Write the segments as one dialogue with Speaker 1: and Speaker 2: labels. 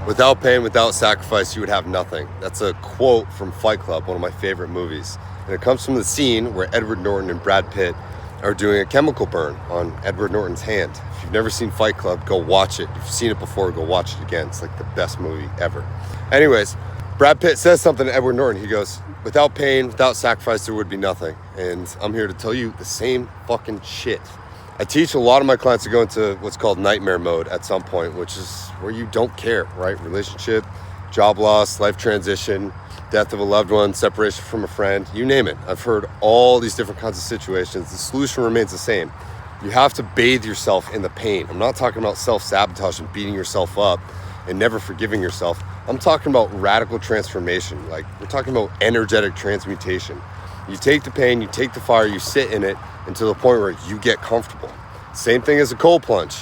Speaker 1: Without pain, without sacrifice, you would have nothing. That's a quote from Fight Club, one of my favorite movies. And it comes from the scene where Edward Norton and Brad Pitt are doing a chemical burn on Edward Norton's hand. If you've never seen Fight Club, go watch it. If you've seen it before, go watch it again. It's like the best movie ever. Anyways, Brad Pitt says something to Edward Norton. He goes, without pain, without sacrifice, there would be nothing. And I'm here to tell you the same fucking shit. I teach a lot of my clients to go into what's called nightmare mode at some point, which is where you don't care, right? Relationship, job loss, life transition, death of a loved one, separation from a friend, you name it. I've heard all these different kinds of situations. The solution remains the same. You have to bathe yourself in the pain. I'm not talking about self-sabotage and beating yourself up and never forgiving yourself. I'm talking about radical transformation. Like, we're talking about energetic transmutation. You take the pain, you take the fire, you sit in it until the point where you get comfortable. Same thing as a cold plunge.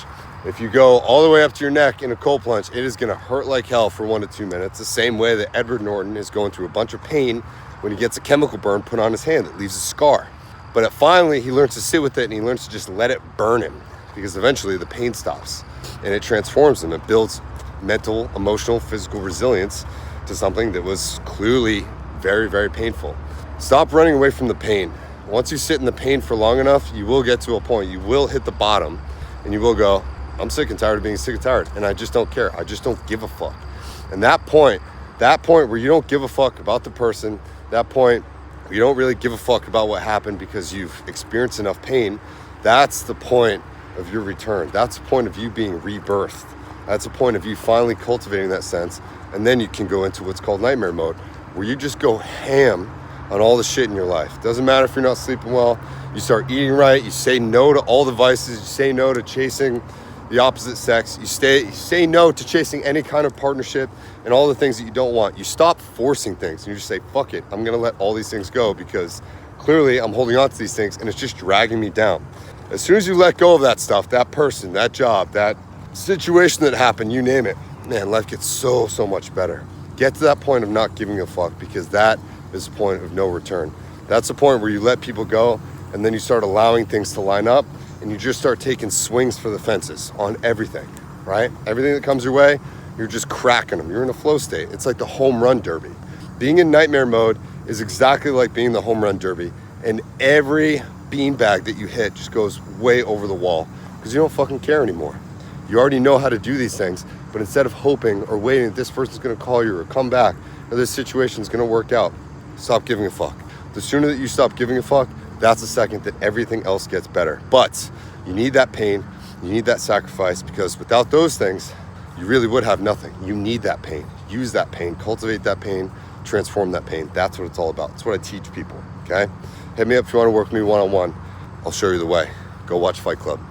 Speaker 1: If you go all the way up to your neck in a cold plunge, it is gonna hurt like hell for 1 to 2 minutes. The same way that Edward Norton is going through a bunch of pain when he gets a chemical burn put on his hand that leaves a scar. But finally, he learns to sit with it and he learns to just let it burn him, because eventually the pain stops and it transforms him. It builds mental, emotional, physical resilience to something that was clearly very, very painful. Stop running away from the pain. Once you sit in the pain for long enough, you will get to a point, you will hit the bottom, and you will go, I'm sick and tired of being sick and tired, and I just don't care. I just don't give a fuck. And that point where you don't give a fuck about the person, that point where you don't really give a fuck about what happened because you've experienced enough pain, that's the point of your return. That's the point of you being rebirthed. That's the point of you finally cultivating that sense, and then you can go into what's called nightmare mode, where you just go ham on all the shit in your life. Doesn't matter if you're not sleeping well, you start eating right, you say no to all the vices, you say no to chasing the opposite sex, you say no to chasing any kind of partnership and all the things that you don't want. You stop forcing things and you just say, fuck it, I'm gonna let all these things go because clearly I'm holding on to these things and it's just dragging me down. As soon as you let go of that stuff, that person, that job, that situation that happened, you name it, man, life gets so much better. Get to that point of not giving a fuck, because that is the point of no return. That's the point where you let people go and then you start allowing things to line up and you just start taking swings for the fences on everything, right? Everything that comes your way, you're just cracking them. You're in a flow state. It's like the home run derby. Being in nightmare mode is exactly like being the home run derby, and every beanbag that you hit just goes way over the wall because you don't fucking care anymore. You already know how to do these things, but instead of hoping or waiting that this person's gonna call you or come back or this situation's gonna work out, stop giving a fuck. The sooner that you stop giving a fuck, that's the second that everything else gets better. But you need that pain, you need that sacrifice, because without those things, you really would have nothing. You need that pain. Use that pain, cultivate that pain, transform that pain. That's what it's all about. That's what I teach people, okay? Hit me up if you wanna work with me one-on-one. I'll show you the way. Go watch Fight Club.